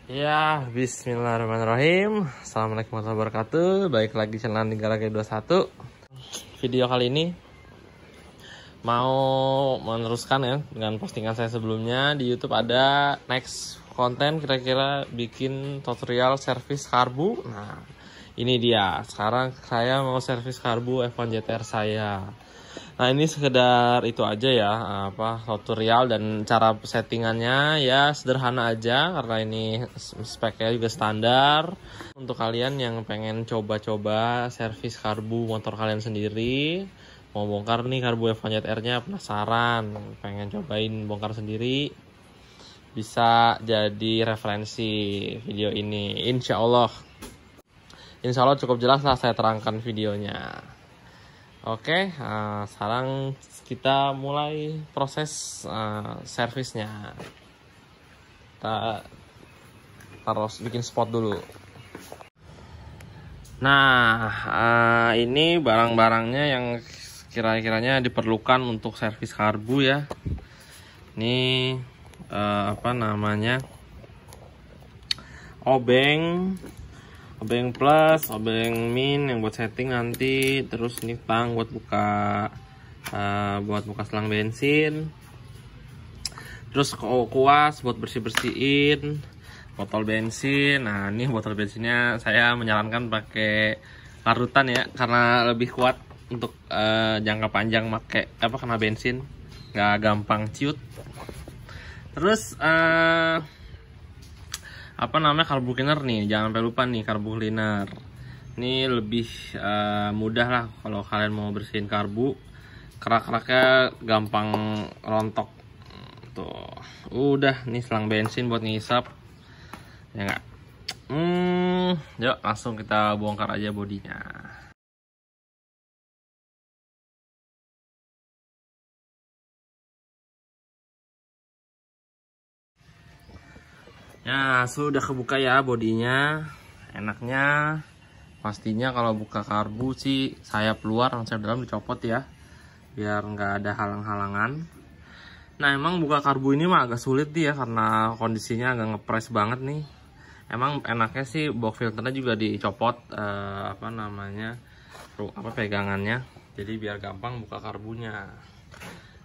Ya, bismillahirrahmanirrahim. Assalamualaikum warahmatullahi wabarakatuh. Baik lagi channel Garage 21. Video kali ini mau meneruskan ya dengan postingan saya sebelumnya di YouTube. Ada next konten kira-kira bikin tutorial servis karbu. Nah, ini dia. Sekarang saya mau servis karbu F1 JTR saya. Nah, ini sekedar itu aja ya, tutorial dan cara settingannya ya sederhana aja karena ini speknya juga standar. Untuk kalian yang pengen coba-coba servis karbu motor kalian sendiri, mau bongkar nih karbu F1 JTR-nya, penasaran, pengen cobain bongkar sendiri, bisa jadi referensi video ini. Insya Allah cukup jelas lah saya terangkan videonya. Oke, sekarang kita mulai proses servisnya. Kita harus bikin spot dulu. Nah, ini barang-barangnya yang kira-kiranya diperlukan untuk servis karbu ya. Ini obeng plus, obeng min yang buat setting nanti, terus ini tang buat buka selang bensin, terus kuas buat bersih-bersihin botol bensin. Nah, ini botol bensinnya saya menyarankan pakai karutan ya, karena lebih kuat untuk jangka panjang kena bensin, nggak gampang ciut. Terus karbu cleaner nih, jangan sampai lupa nih karbu cleaner. Ini lebih mudah lah kalau kalian mau bersihin karbu, kerak-keraknya gampang rontok. Tuh, udah nih selang bensin buat ngisap, ya nggak? Yuk langsung kita bongkar aja bodinya. Ya, sudah kebuka ya bodinya. Enaknya pastinya kalau buka karbu sih sayap luar, sayap dalam dicopot ya, biar nggak ada halang-halangan. Nah, emang buka karbu ini mah agak sulit ya, karena kondisinya agak ngepres banget nih. Emang enaknya sih box filternya juga dicopot pegangannya, jadi biar gampang buka karbunya.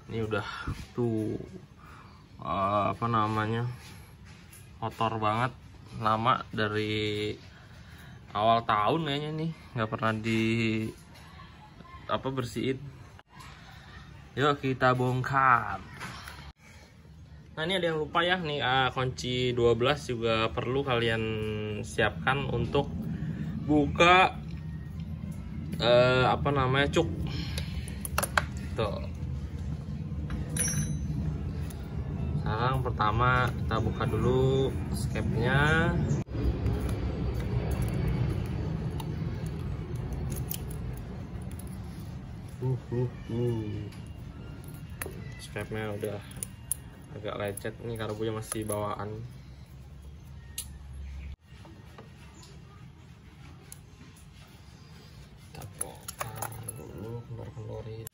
Ini udah tuh kotor banget, lama dari awal tahun kayaknya nih, nggak pernah bersihin. Yuk kita bongkar. Nah, ini ada yang lupa ya nih, kunci 12 juga perlu kalian siapkan untuk buka cuk. Tuh. Sekarang pertama kita buka dulu skepnya. Skepnya udah agak lecet, nih karbunya masih bawaan. Kita bongkar dulu, kendor-kendorin.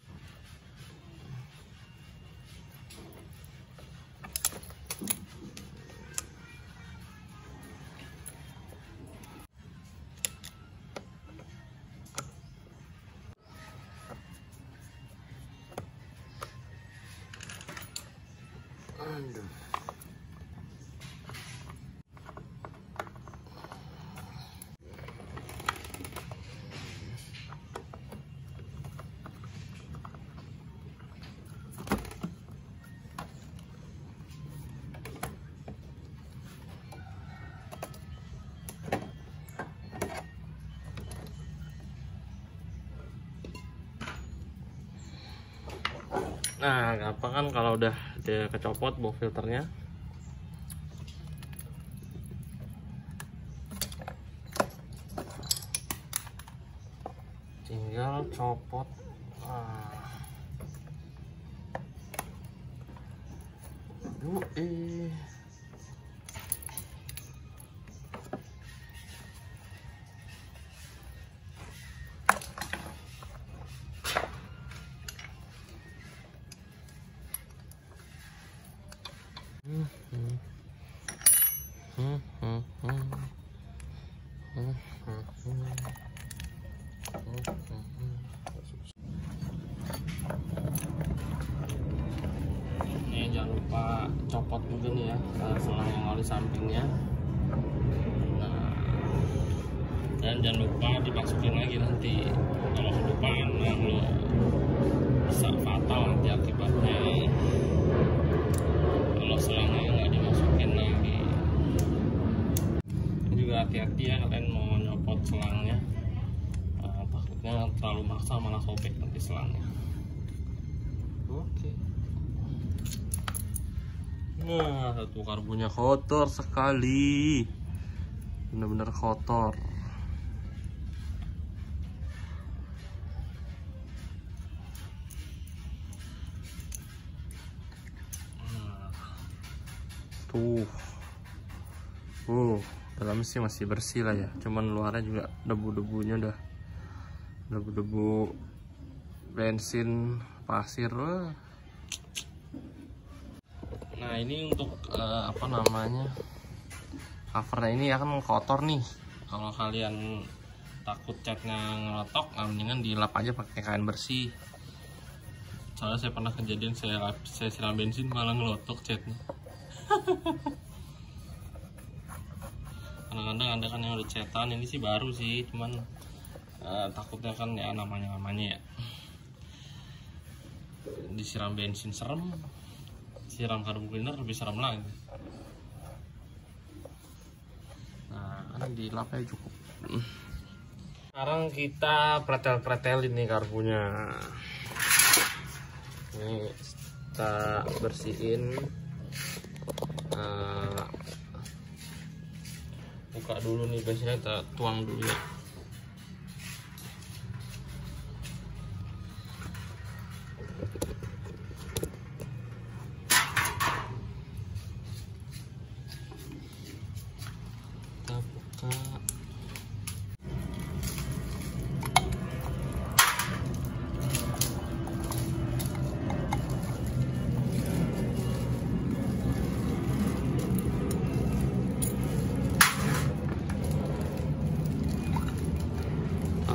Nah, gampang kan kalau udah dia kecopot box filternya. Tinggal copot. lupa copot juga nih ya selang yang oli sampingnya. Nah, dan jangan lupa dimasukin lagi nanti. Kalau kelupaan lo bisa fatal nanti akibatnya kalau selangnya nggak dimasukin lagi. Ini juga hati-hati ya kalian mau nyopot selangnya, takutnya terlalu maksa malah sobek nanti selangnya. Oke. Nah, satu karbunya kotor sekali, benar-benar kotor. Tuh, dalamnya sih masih bersih lah ya, cuman luarnya juga debu-debunya udah debu-debu bensin, pasir. Nah ini untuk apa namanya, covernya ini ya kan kotor nih. Kalau kalian takut catnya ngelotok, mendingan dilap aja pakai kain bersih. Soalnya saya pernah kejadian saya siram bensin malah ngelotok catnya. Kadang-kadang ada kan yang udah cetan, ini sih baru sih, cuman takutnya kan ya namanya ya disiram bensin serem, siram karbu cleaner lebih serem lagi. Nah kan dilap aja cukup. Sekarang kita pretel-pretelin nih karbunya. Ini kita bersihin, buka dulu nih bensinnya, kita tuang dulu ya. Kita buka.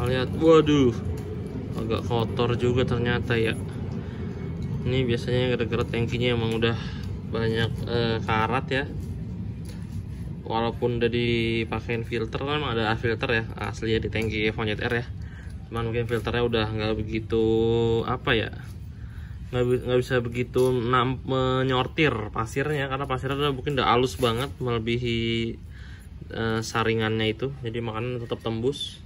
Lihat, waduh, agak kotor juga ternyata ya. Ini biasanya gara-gara tangkinya emang udah banyak karat ya. Walaupun udah dipakein filter, kan ada filter ya asli ya di tangki F1 R ya. Cuman mungkin filternya udah nggak begitu apa ya, nggak bisa begitu menyortir pasirnya, karena pasirnya udah mungkin udah halus banget melebihi saringannya itu, jadi makanan tetap tembus.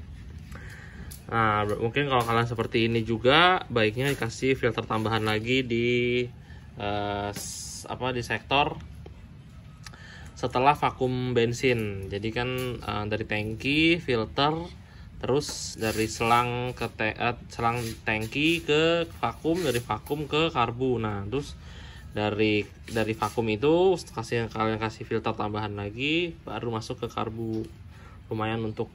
Nah, mungkin kalau kalian seperti ini juga baiknya dikasih filter tambahan lagi di di sektor setelah vakum bensin. Jadi kan dari tangki, filter, terus dari selang ke selang tangki ke vakum, dari vakum ke karbu. Nah, terus dari vakum itu kalian kasih filter tambahan lagi, baru masuk ke karbu. Lumayan untuk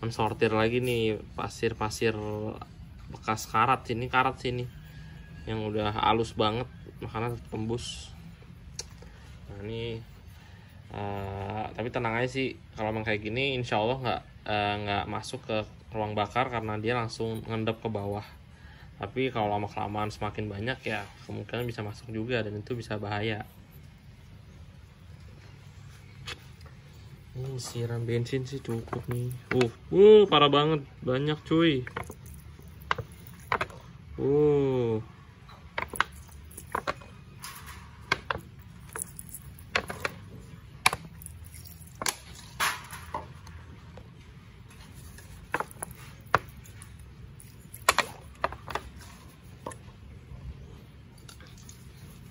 mensortir lagi nih pasir-pasir bekas karat sini yang udah halus banget, makanya tembus. Nah ini tapi tenang aja sih, kalau emang kayak gini insya Allah nggak masuk ke ruang bakar karena dia langsung ngendap ke bawah. Tapi kalau lama kelamaan semakin banyak ya kemungkinan bisa masuk juga, dan itu bisa bahaya. Ini siram bensin sih cukup nih. Parah banget, banyak cuy.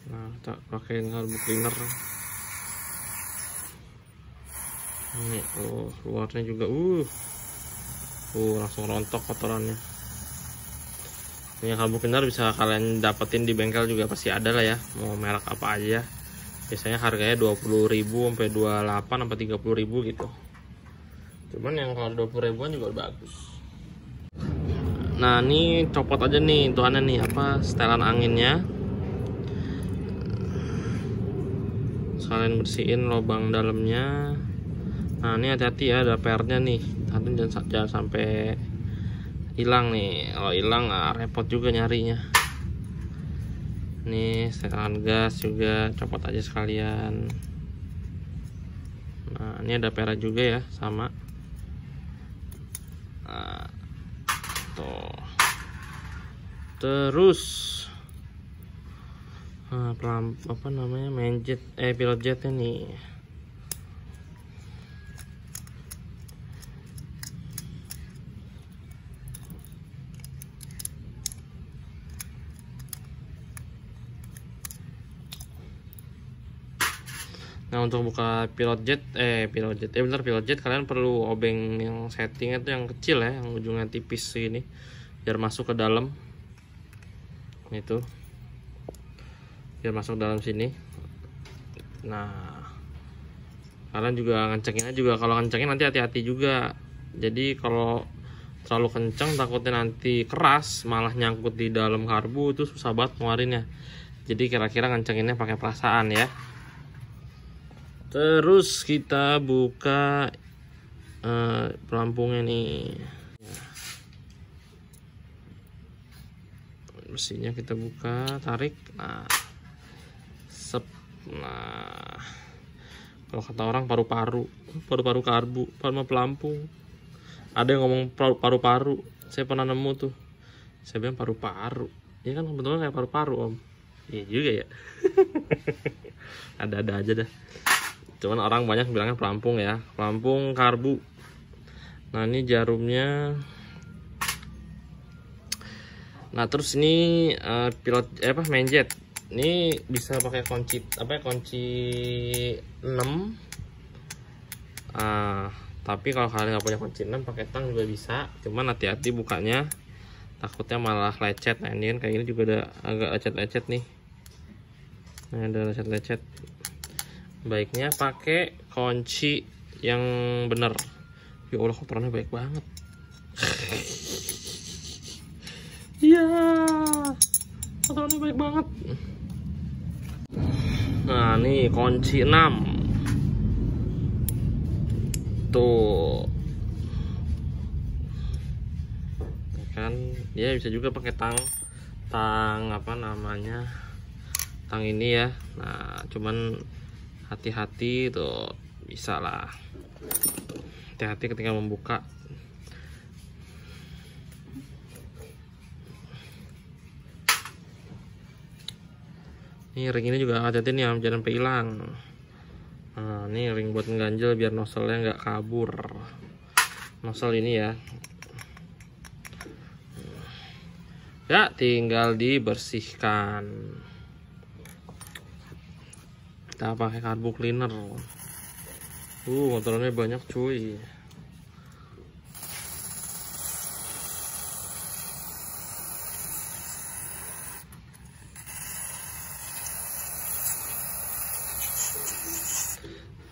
Nah, tak pakai karbu cleaner. Ini luarnya juga langsung rontok kotorannya. Ini karbu cleaner bisa kalian dapetin di bengkel juga, pasti ada lah ya, mau merek apa aja. Biasanya harganya 20.000 sampai 28 sampai 30.000 gitu. Cuman yang kalau 20 ribuan juga bagus. Nah, ini copot aja nih tuannya nih, setelan anginnya. Sekalian bersihin lubang dalamnya. Nah ini hati-hati ya, ada pernya nih, jangan sampai hilang nih. Kalau hilang repot juga nyarinya. Nih setelan gas juga copot aja sekalian. Nah ini ada pera juga ya, sama. Nah, tuh. Terus apa namanya, main jet pilot jetnya nih. Nah untuk buka pilot jet bener pilot jet, kalian perlu obeng yang settingnya tuh yang kecil ya, yang ujungnya tipis ini, biar masuk ke dalam. Itu biar masuk dalam sini. Nah kalian juga ngencenginnya juga, kalau ngencengin nanti hati-hati juga. Jadi kalau terlalu kenceng takutnya nanti keras, malah nyangkut di dalam karbu, itu susah banget ngeluarinnya. Jadi kira-kira ngencenginnya pakai perasaan ya. Terus kita buka pelampungnya nih. Mesinnya kita buka, tarik. Nah, sep. Nah, kalau kata orang paru-paru karbu, sama pelampung. Ada yang ngomong paru-paru. Saya pernah nemu tuh. Saya bilang paru-paru. Ya kan kebetulan kayak paru-paru, Om. Iya juga ya. Ada-ada aja dah. Cuman orang banyak bilangnya pelampung ya, pelampung karbu. Nah ini jarumnya. Nah terus ini pilot main jet. Ini bisa pakai kunci kunci 6. Tapi kalau kalian nggak punya kunci 6, pakai tang juga bisa. Cuman hati-hati bukanya, takutnya malah lecet. Nah ini kan kayak ini juga ada agak lecet-lecet nih. Nah ada lecet-lecet. Baiknya pakai kunci yang bener. Ya Allah, kotorannya baik banget. Iya, kotorannya baik banget. Nah nih kunci 6 tuh kan. Dia bisa juga pakai tang apa namanya, tang ini ya. Nah cuman hati-hati tuh, bisa lah. Hati-hati ketika membuka. Ini ring ini juga hati-hati nih, jangan sampai hilang. Nah ini ring buat ngeganjel biar nozzle-nya nggak kabur. Nozzle ini ya. Ya tinggal dibersihkan. Kita pakai karbu cleaner. Kotorannya banyak cuy.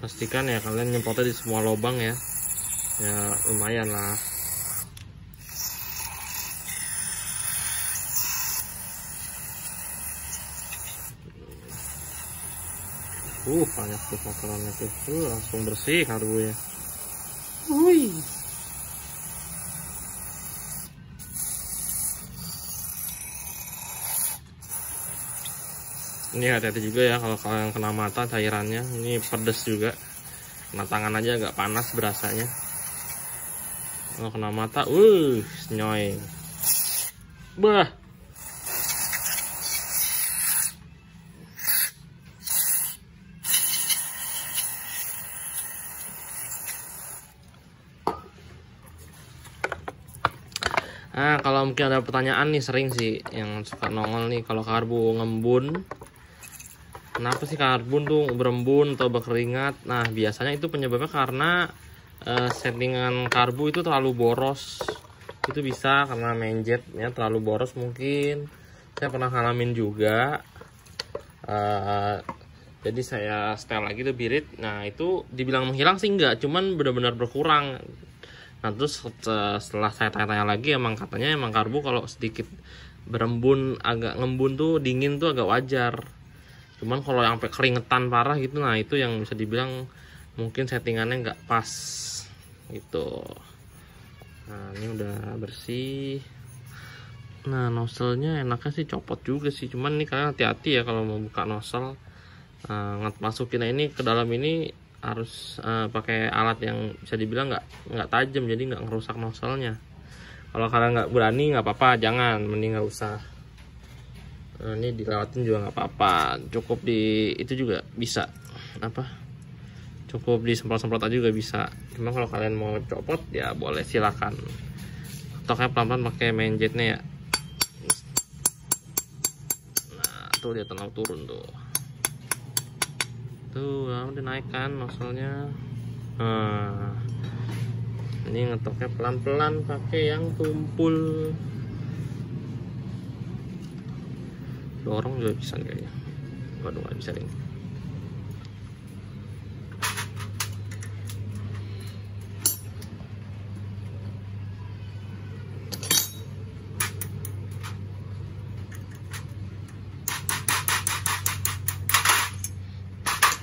Pastikan ya kalian nyemprotnya di semua lubang ya. Ya lumayan lah. Banyak tuh kotorannya tuh. Langsung bersih karbunya. Ini hati-hati juga ya kalau kalian kena mata cairannya. Ini pedes juga. Kena tangan aja agak panas berasanya. Kalau kena mata, nyoy. Bah. Nah kalau mungkin ada pertanyaan nih, sering sih yang suka nongol nih, kalau karbu ngembun, kenapa sih karbon tuh berembun atau berkeringat? Nah biasanya itu penyebabnya karena settingan karbu itu terlalu boros. Itu bisa karena main jetnya terlalu boros mungkin. Saya pernah ngalamin juga. Jadi saya setel lagi tuh birit. Nah itu dibilang menghilang sih enggak, cuman benar-benar berkurang. Nah terus setelah saya tanya-tanya lagi, emang katanya emang karbu kalau sedikit berembun, agak ngembun tuh dingin tuh agak wajar. Cuman kalau yang sampai keringetan parah gitu, nah itu yang bisa dibilang mungkin settingannya nggak pas gitu. Nah ini udah bersih. Nah, nozzle-nya enaknya sih copot juga sih, cuman nih kalian hati-hati ya kalau mau buka nozzle. Masukin ini ke dalam ini harus pakai alat yang bisa dibilang nggak tajam, jadi nggak ngerusak nozzle-nya. Kalau kalian nggak berani nggak apa-apa, jangan, mending nggak usah. Ini dilewatin juga nggak apa-apa, cukup di itu juga bisa cukup disemprot-semprot aja juga bisa. Cuma kalau kalian mau copot ya boleh, silakan. Toknya pelan-pelan pakai main jetnya ya. Nah tuh dia tenang turun tuh udah naik kan nozzle-nya. Nah ini ngetoknya pelan-pelan pakai yang tumpul. Dorong juga bisa kayaknya. Waduh, nggak bisa ini.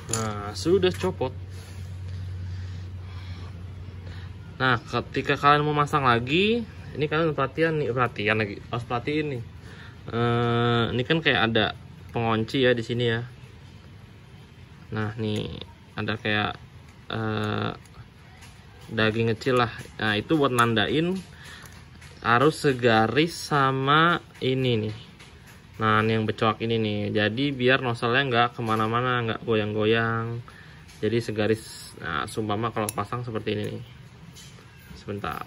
Nah sudah copot. Nah ketika kalian mau masang lagi, ini kalian perhatian lagi, harus perhatiin nih. Ini kan kayak ada pengunci ya di sini ya. Nah nih ada kayak daging kecil lah. Nah itu buat nandain harus segaris sama ini nih. Nah ini yang becoak ini nih. Jadi biar nozzle-nya nggak kemana-mana, nggak goyang-goyang. Jadi segaris. Nah sumpama kalau pasang seperti ini nih. Sebentar.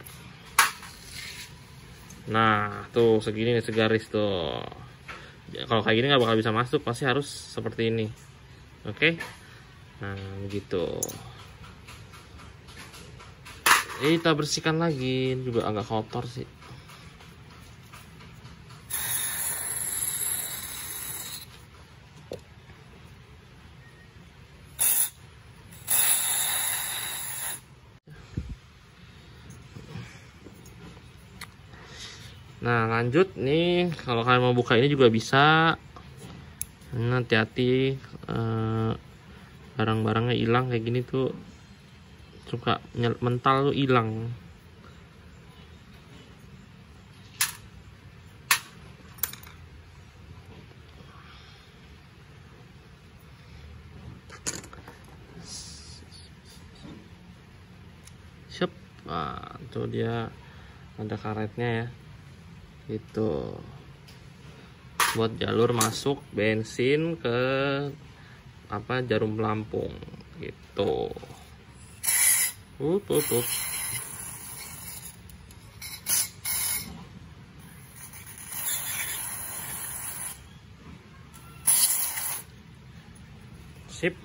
Nah tuh segini nih segaris tuh. Kalau kayak gini nggak bakal bisa masuk, pasti harus seperti ini. Oke. Nah begitu. Kita bersihkan lagi, juga agak kotor sih. Nah lanjut nih, kalau kalian mau buka ini juga bisa. Nah, hati-hati barang-barangnya hilang kayak gini tuh, suka mental tuh hilang. Siap. Nah tuh dia ada karetnya ya. Itu buat jalur masuk bensin ke jarum pelampung gitu. Sip.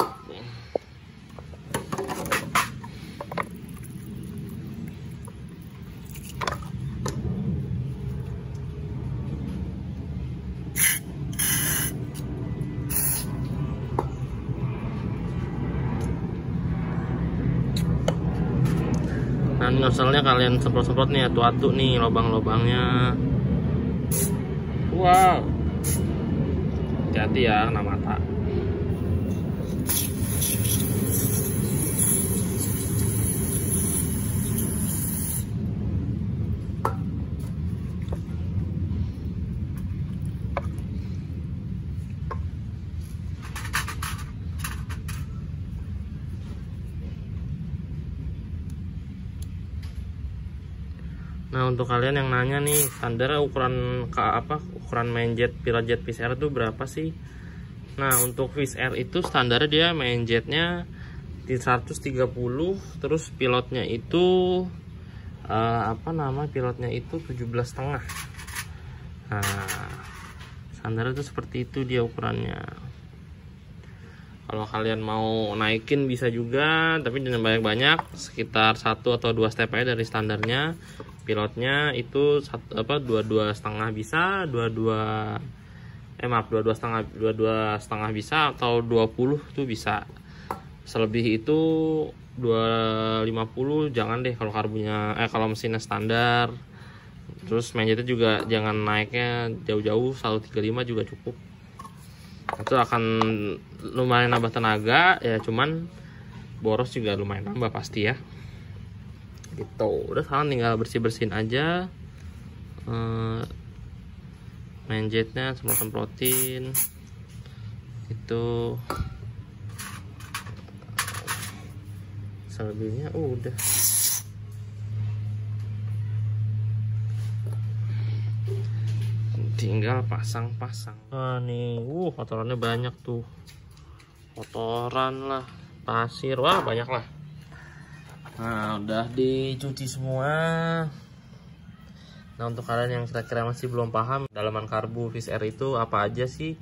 Nah nozzle-nya kalian semprot-semprot nih, atu-atu nih lubang-lubangnya. Wow, hati-hati ya kena mata. Nah untuk kalian yang nanya nih, standar ukuran ukuran main jet pilot jet Wizz Air itu berapa sih? Nah untuk Wizz Air itu standarnya dia main jetnya di 130, terus pilotnya itu pilotnya itu 17,5. Nah standar itu seperti itu dia ukurannya. Kalau kalian mau naikin bisa juga, tapi jangan banyak-banyak, sekitar 1 atau 2 step aja dari standarnya. Pilotnya itu 22,5 bisa, 22 setengah bisa, atau 20 tuh bisa. Selebih itu 250 jangan deh kalau kalau mesinnya standar. Terus mainjetnya juga jangan naiknya jauh-jauh, 135 juga cukup. Itu akan lumayan nambah tenaga ya, cuman boros juga lumayan nambah pasti ya. Gitu. Udah sekarang tinggal bersih-bersihin aja. main jetnya semprotin itu. Selebihnya udah. Tinggal pasang-pasang. Nah nih, kotorannya banyak tuh. Kotoran lah, pasir, wah banyak lah. Nah udah dicuci semua. Nah untuk kalian yang kira-kira masih belum paham dalaman karbu Wizz Air itu apa aja sih?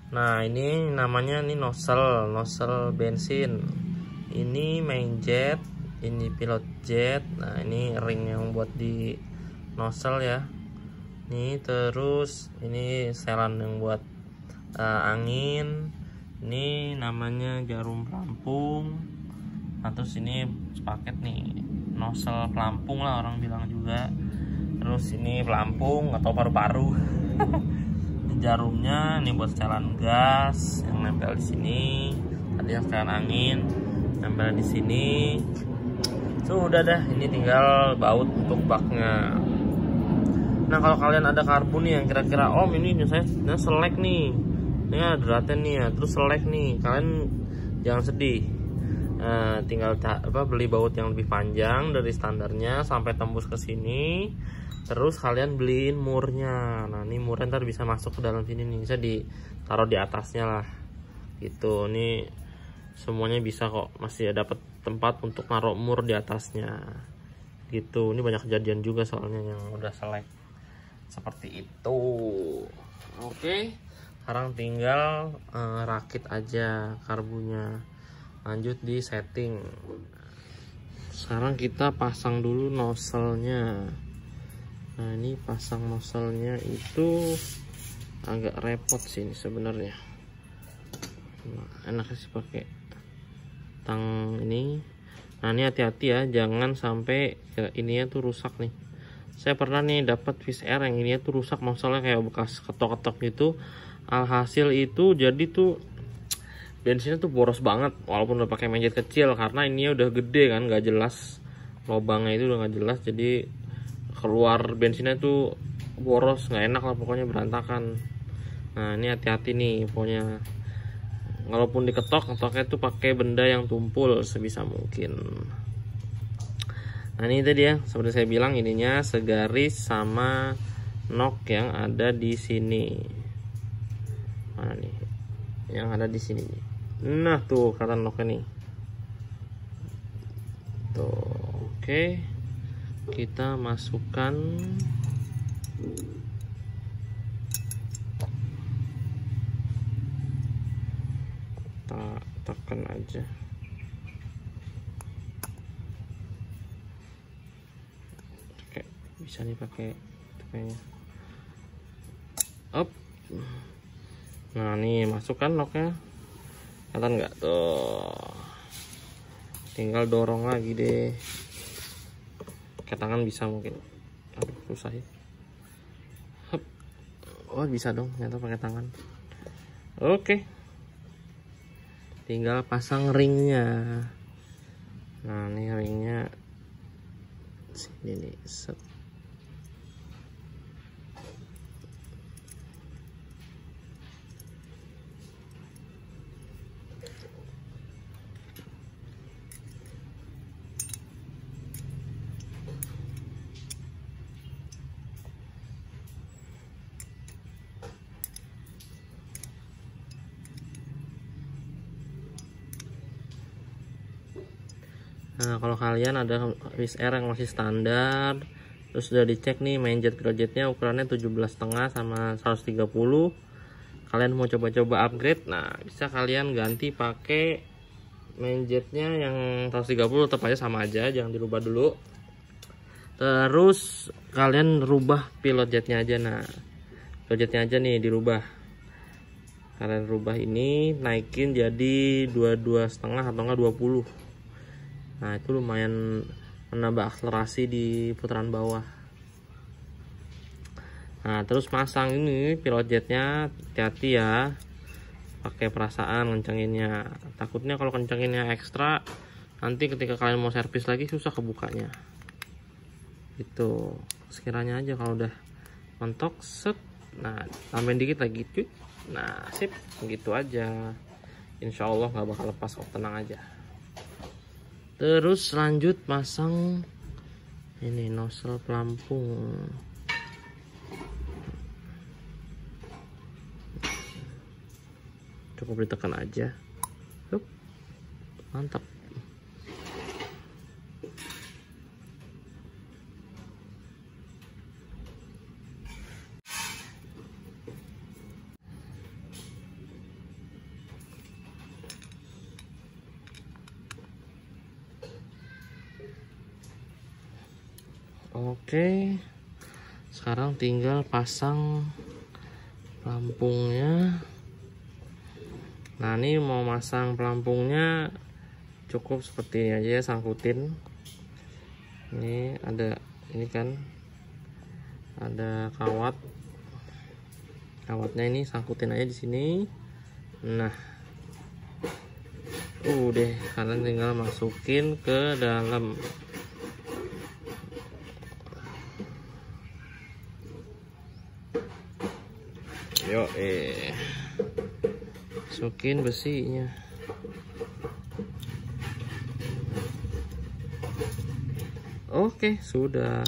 Nah ini namanya nih nozzle bensin. Ini main jet, ini pilot jet. Nah ini ring yang buat di nozzle ya. Nih terus ini selan yang buat angin. Ini namanya jarum pelampung. Nah terus ini sepaket nih nozzle pelampung lah orang bilang juga. Terus ini pelampung atau paru-paru. Jarumnya ini buat setelan gas yang nempel di sini. Tadi yang setelan angin nempel di sini. Sudah dah, ini tinggal baut untuk baknya. Nah kalau kalian ada karbu nih yang kira-kira om ini saya selek nih, ini ada deraten nih ya, terus selek nih, kalian jangan sedih. Tinggal beli baut yang lebih panjang dari standarnya sampai tembus ke sini. Terus kalian beliin murnya. Nah ini murnya ntar bisa masuk ke dalam sini nih, bisa ditaruh di atasnya lah gitu. Ini semuanya bisa kok, masih dapat tempat untuk naruh mur di atasnya gitu. Ini banyak kejadian juga soalnya yang udah selek seperti itu. Oke, sekarang tinggal rakit aja karbunya, lanjut di setting. Sekarang kita pasang dulu nozzle-nya. Nah ini pasang nozzle-nya itu agak repot sih ini sebenarnya. Nah, enaknya sih pakai tang ini. Nah ini hati-hati ya, jangan sampai ininya tuh rusak nih. Saya pernah nih dapat Wizz Air yang ini tuh rusak, nozzle-nya kayak bekas ketok-ketok gitu. Alhasil itu jadi tuh bensinnya tuh boros banget walaupun udah pakai main jet kecil, karena ini udah gede kan, nggak jelas lubangnya itu udah nggak jelas, jadi keluar bensinnya tuh boros, nggak enak lah pokoknya, berantakan. Nah ini hati-hati nih pokoknya, walaupun ketoknya tuh pakai benda yang tumpul sebisa mungkin. Nah ini tadi ya, seperti saya bilang ininya segaris sama nok yang ada di sini. Mana nih? Yang ada di sini. Nah tuh kelihatan noknya nih. Tuh, oke. Kita masukkan. Kita tekan aja. Bisa nih pakai kayaknya. Up. Nah nih masukkan noknya, kelihatan nggak tuh? Tinggal dorong lagi deh. Pakai tangan bisa mungkin. Aduh susah ya. Hup. Oh bisa dong, ternyata pakai tangan. Oke. Tinggal pasang ringnya. Nah nih ringnya sini nih, set. Nah kalau kalian ada Wizz Air yang masih standar, terus sudah dicek nih main jet pilot jetnya ukurannya 17,5 sama 130, kalian mau coba-coba upgrade, nah bisa kalian ganti pakai main jetnya yang 130, tetap aja sama aja, jangan dirubah dulu. Terus kalian rubah pilot jetnya aja. Nah pilot jetnya aja nih dirubah, kalian rubah ini, naikin jadi 22,5 atau enggak 20. Nah itu lumayan menambah akselerasi di putaran bawah. Nah terus masang ini pilot jetnya, hati-hati ya, pakai perasaan kencenginnya. Takutnya kalau kencenginnya ekstra, nanti ketika kalian mau servis lagi susah kebukanya. Itu sekiranya aja kalau udah mentok set, Nah, tambahin dikit lagi, cuy. Nah, sip, gitu aja. Insya Allah nggak bakal lepas kok, tenang aja. Terus lanjut pasang ini nozzle pelampung. Cukup ditekan aja. Hup. Mantap. Oke, sekarang tinggal pasang pelampungnya. Nah, ini mau masang pelampungnya cukup seperti ini aja ya, sangkutin. Ini ada, ini kan ada kawatnya, ini sangkutin aja di sini. Nah, udah, kalian tinggal masukin ke dalam. Yo, masukin besinya. Oke, sudah.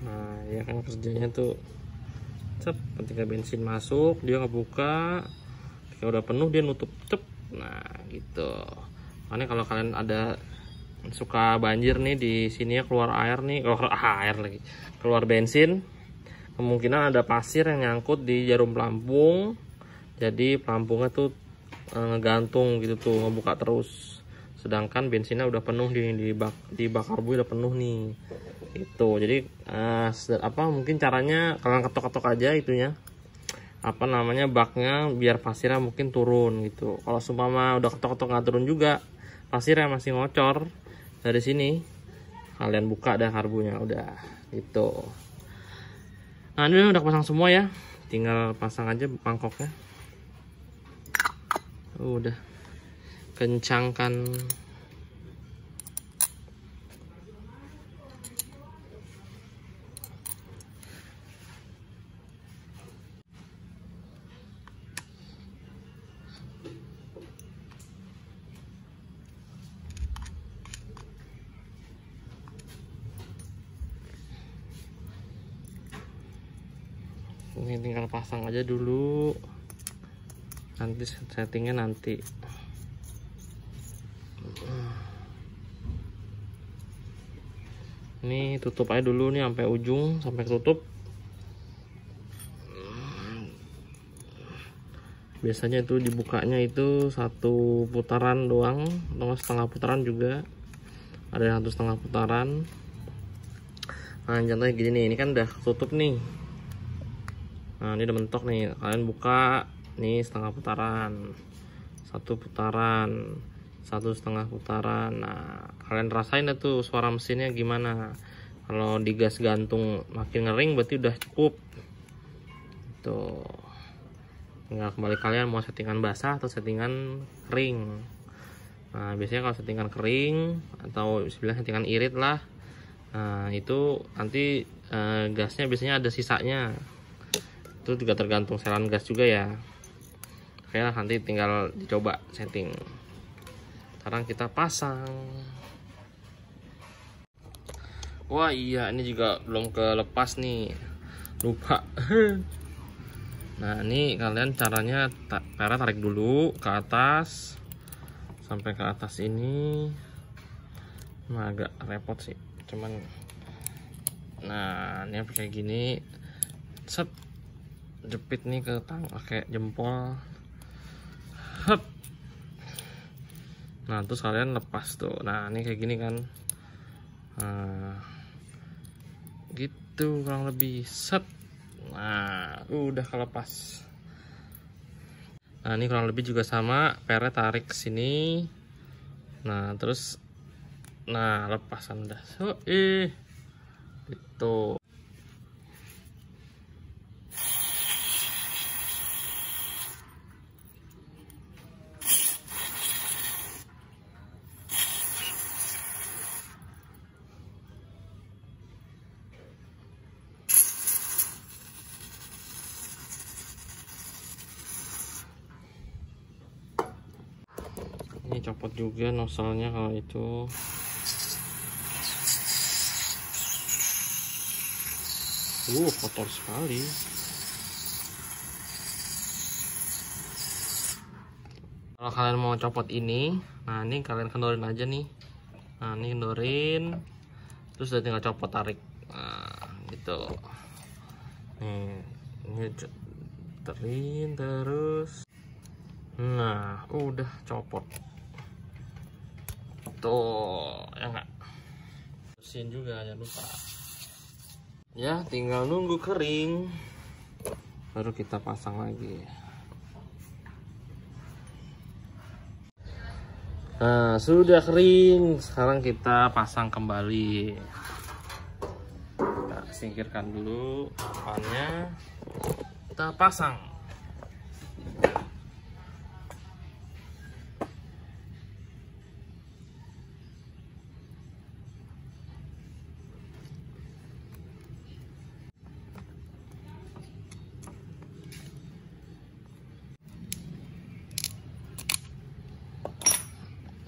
Nah, ya kan kerjanya tuh cep, ketika bensin masuk dia ngebuka, ketika udah penuh dia nutup cep. Nah, gitu. Makanya kalau kalian ada suka banjir nih di sini ya, keluar air nih, keluar bensin, kemungkinan ada pasir yang nyangkut di jarum pelampung, jadi pelampungnya tuh ngegantung gitu tuh, ngebuka terus, sedangkan bensinnya udah penuh di bak karbu udah penuh nih itu. Jadi mungkin caranya kalian ketok-ketok aja itunya, baknya, biar pasirnya mungkin turun gitu. Kalau seumpama udah ketok-ketok nggak turun juga, pasirnya masih ngocor dari sini, kalian buka dah karbunya, udah gitu. Nah, ini udah pasang semua ya, tinggal pasang aja mangkoknya. Udah, kencangkan. Ini tinggal pasang aja dulu, nanti settingnya nanti. Ini tutup aja dulu nih sampai ujung, sampai tutup. Biasanya itu dibukanya itu 1 putaran doang, atau setengah putaran juga, ada yang 1,5 putaran. Nah, contohnya gini nih, ini kan udah tutup nih. Nah, ini udah mentok nih, kalian buka nih setengah putaran, 1 putaran, 1,5 putaran. Nah, kalian rasain deh tuh suara mesinnya gimana. Kalau digas gantung makin ngering berarti udah cukup tuh. Tinggal kembali kalian mau settingan basah atau settingan kering. Nah, biasanya kalau settingan kering atau settingan irit lah, nah itu nanti gasnya biasanya ada sisanya. Itu juga tergantung setelan gas juga ya. Oke lah, nanti tinggal dicoba setting. Sekarang kita pasang. Wah iya, ini juga belum kelepas nih, lupa. Nah, ini kalian caranya tarik dulu ke atas sampai ke atas ini. Nah, agak repot sih, cuman nah ini kayak gini, set, jepit nih ke pakai jempol. Hup. Nah, terus kalian lepas tuh. Nah, ini kayak gini kan. Nah, gitu kurang lebih, set. Nah, udah kelepas. Nah, ini kurang lebih juga sama, pernya tarik ke sini. Nah, terus nah, lepasan udah. So, itu. copot juga nozzle-nya kalau itu. Kotor sekali. Kalau kalian mau copot ini, nah ini kalian kendorin aja nih. Nah ini kendorin, terus udah tinggal copot, tarik. Nah gitu. Nih, ini terin terus. Nah udah copot. Tuh, ya enggak. Bersihin juga, jangan lupa. Ya tinggal nunggu kering, baru kita pasang lagi. Nah sudah kering, sekarang kita pasang kembali. Kita singkirkan dulu depannya, kita pasang.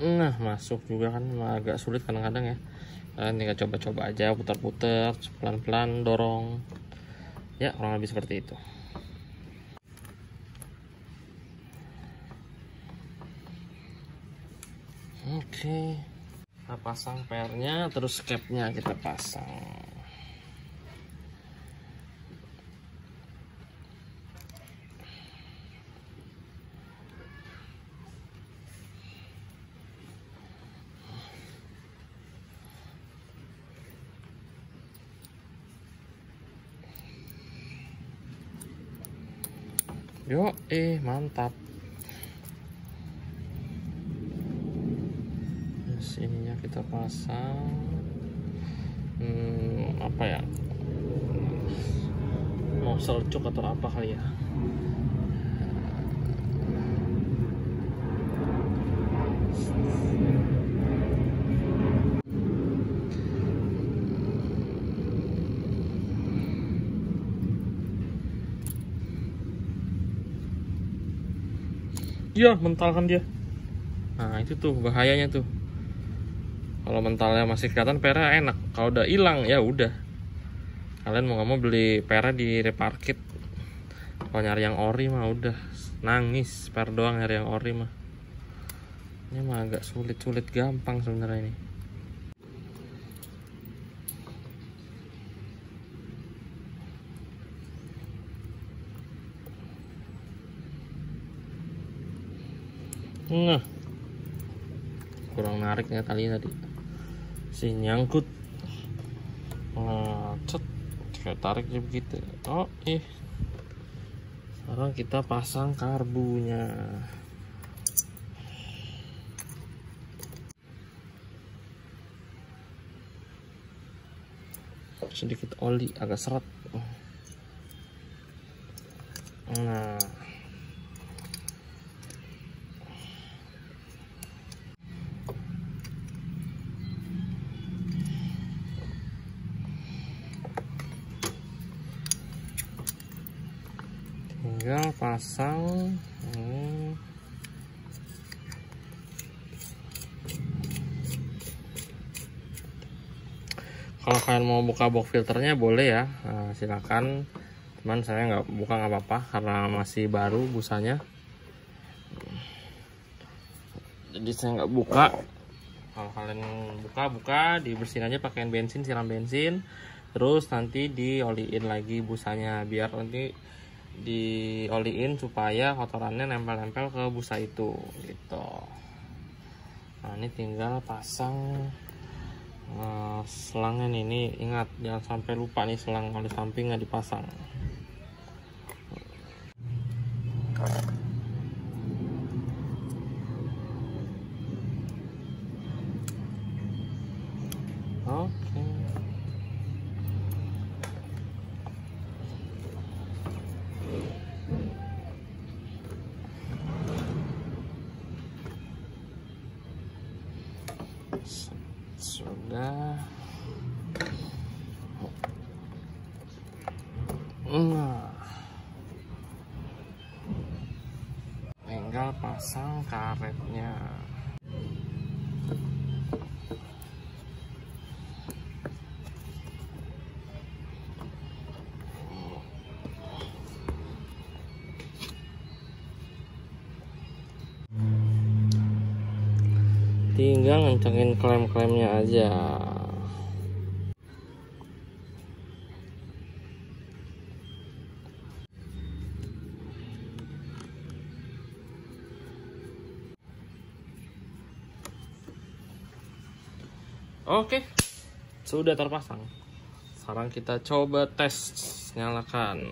Nah masuk juga kan, agak sulit kadang-kadang ya. Kalian tinggal coba-coba aja, putar-putar pelan-pelan, dorong ya, kurang lebih seperti itu. Oke, kita pasang PR-nya, terus capnya kita pasang. Yo, mantap. Sininya kita pasang. Apa ya? Mau selcuk atau apa kali ya? Ya, mental kan dia. Nah, itu tuh bahayanya tuh. Kalau mentalnya masih kelihatan, pera enak. Kalau udah hilang, ya udah. Kalian mau nggak mau beli pera di reparkit. Kalau nyari yang ori mah udah nangis. Per doang nyari yang ori mah. Ini mah agak sulit-sulit, gampang sebenarnya ini. Nah, kurang nariknya talinya tadi, si nyangkut. Nah, kayak tariknya begitu. Sekarang kita pasang karbunya. Sedikit oli, agak seret. Nah, tinggal pasang. Kalau kalian mau buka box filternya boleh ya, silakan. Cuman saya nggak buka, nggak apa-apa karena masih baru busanya. Jadi saya nggak buka. Kalau kalian buka dibersihin aja pakai bensin, siram bensin, terus nanti dioliin lagi busanya, biar nanti dioliin supaya kotorannya nempel-nempel ke busa itu gitu. Nah ini tinggal pasang selangnya nih. Ini ingat jangan sampai lupa nih, selang oli samping nggak dipasang. Oke. Sudah. Nah, tinggal pasang karetnya. tinggal ngencengin klem-klemnya aja. Oke, sudah terpasang. Sekarang kita coba tes, nyalakan.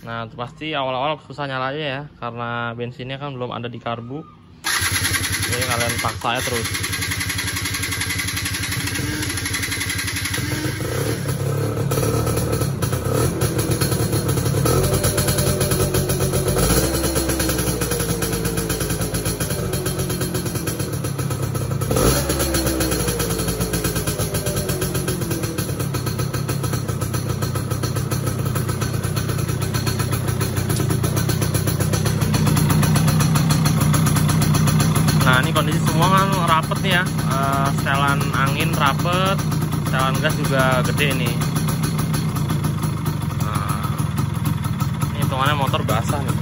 Nah, itu pasti awal-awal susah nyalanya ya, karena bensinnya kan belum ada di karbu. Jadi kalian paksa ya terus. Nah, ini kondisi semua kan rapet nih ya, setelan angin rapet, setelan gas juga gede nih. Nah, ini hitungannya motor basah nih.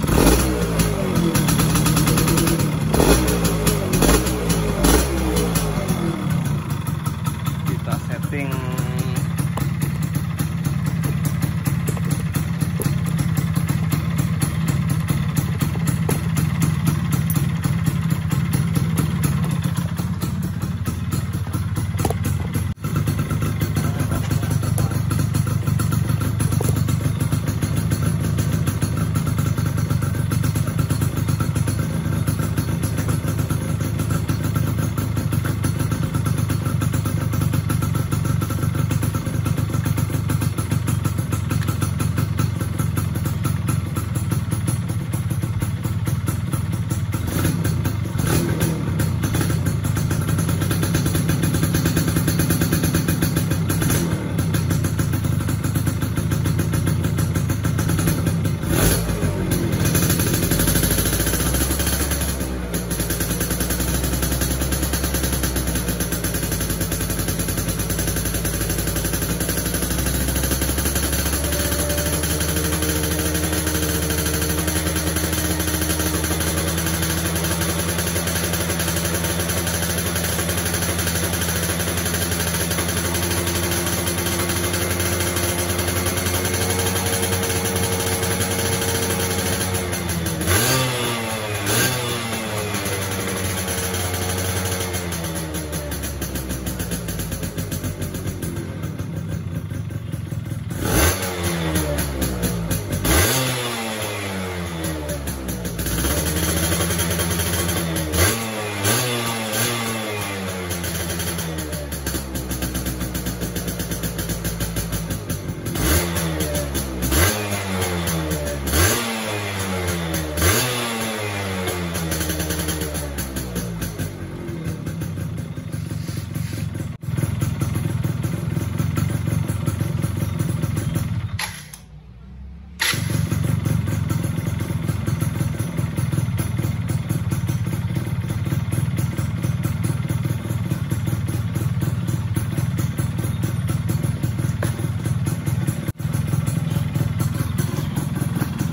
Kita setting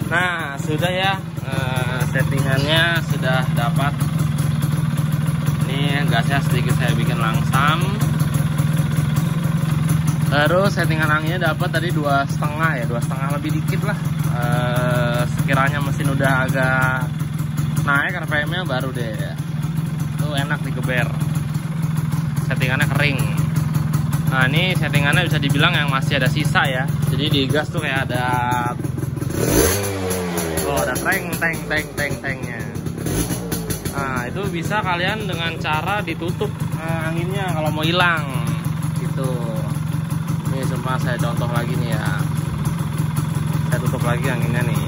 Nah, sudah ya, settingannya sudah dapat. Ini gasnya sedikit saya bikin langsam. Terus settingan anginnya dapat tadi 2,5 ya, 2,5 lebih dikit lah. Sekiranya mesin udah agak naik RPM-nya baru deh. Tuh enak digeber. Settingannya kering. Nah, ini settingannya bisa dibilang yang masih ada sisa ya. Jadi di gas tuh kayak ada teng-tengnya. Nah, itu bisa kalian dengan cara ditutup anginnya kalau mau hilang gitu. Ini cuma saya contoh lagi nih ya. Saya tutup lagi anginnya nih.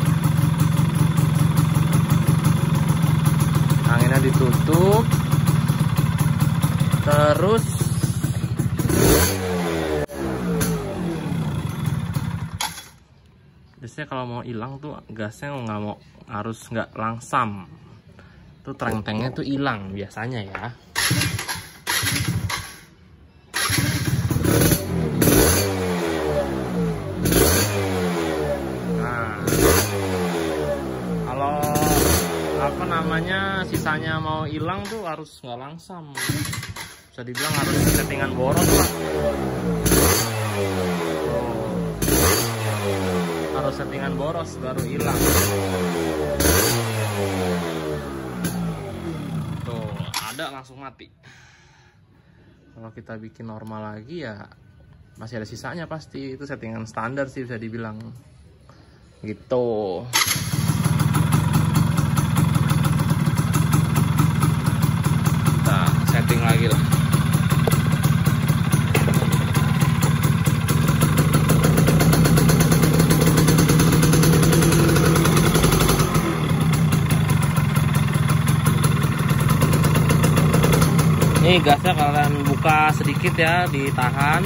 Anginnya ditutup. Terus biasanya kalau mau hilang tuh gasnya harus nggak langsam, tuh teng-tengnya tuh hilang biasanya ya. sisanya mau hilang tuh harus nggak langsam, bisa dibilang harus settingan boros lah. Harus settingan boros baru hilang. Tuh ada langsung mati. Kalau kita bikin normal lagi ya masih ada sisanya pasti. Itu settingan standar sih bisa dibilang gitu. Kita setting lagi lah. Ini gasnya kalian buka sedikit ya, ditahan.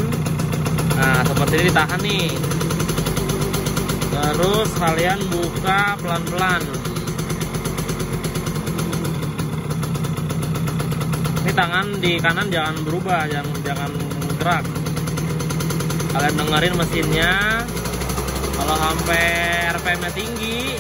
Nah seperti ini ditahan nih. Terus kalian buka pelan-pelan. Ini tangan di kanan jangan berubah, jangan gerak. Kalian dengerin mesinnya. Kalau sampai RPM-nya tinggi,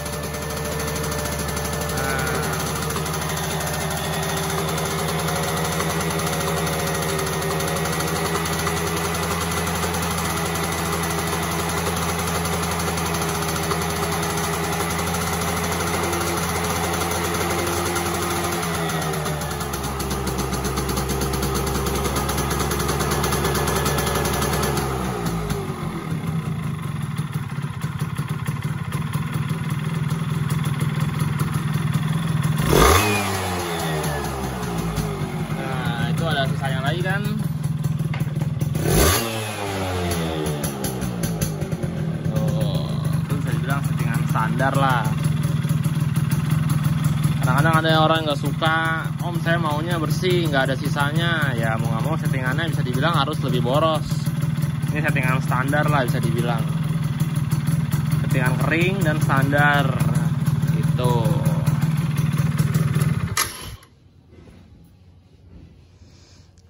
ada sisanya lagi kan. Itu bisa dibilang settingan standar lah. Kadang-kadang ada orang yang nggak suka, om saya maunya bersih nggak ada sisanya. Ya mau nggak mau settingannya bisa dibilang harus lebih boros. Ini settingan standar lah bisa dibilang, settingan kering dan standar gitu.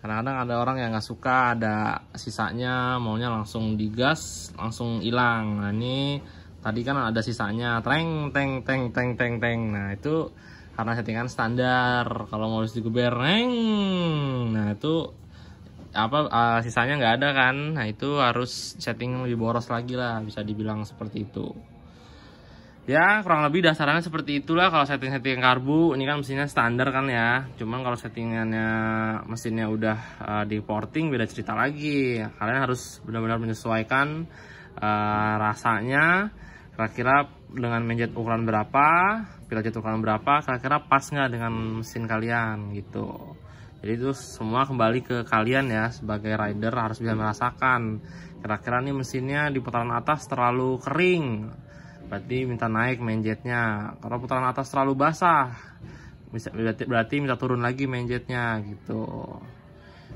Kadang-kadang ada orang yang nggak suka ada sisanya, maunya langsung digas, langsung hilang. Nah ini tadi kan ada sisanya, teng. Nah itu karena settingan standar. Kalau mau digeber, nah itu sisanya nggak ada kan. Nah itu harus setting lebih boros lagi lah, bisa dibilang seperti itu. Ya kurang lebih dasarannya seperti itulah kalau setting-setting karbu. Ini kan mesinnya standar kan ya. Cuman kalau settingannya mesinnya udah di porting beda cerita lagi. Kalian harus benar-benar menyesuaikan rasanya. Kira-kira dengan menjet ukuran berapa, pilot ukuran berapa, kira-kira pas nggak dengan mesin kalian gitu. Jadi itu semua kembali ke kalian ya, sebagai rider harus bisa merasakan. Kira-kira nih mesinnya di putaran atas terlalu kering, berarti minta naik menjetnya. Kalau putaran atas terlalu basah, berarti minta turun lagi menjetnya gitu.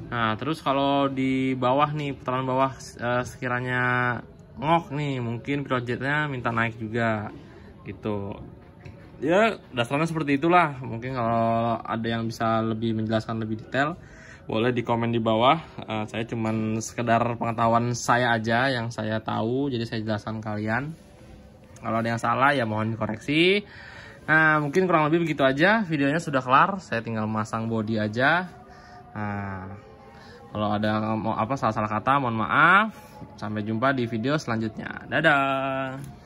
Nah terus kalau di bawah nih, putaran bawah sekiranya ngok nih, mungkin pilot jetnya minta naik juga gitu. Ya dasarnya seperti itulah. Mungkin kalau ada yang bisa lebih menjelaskan lebih detail, boleh di komen di bawah. Saya cuman sekedar pengetahuan saya aja yang saya tahu, jadi saya jelaskan kalian. Kalau ada yang salah ya mohon dikoreksi. Nah mungkin kurang lebih begitu aja. Videonya sudah kelar, saya tinggal masang bodi aja. Nah kalau ada salah kata mohon maaf. Sampai jumpa di video selanjutnya. Dadah.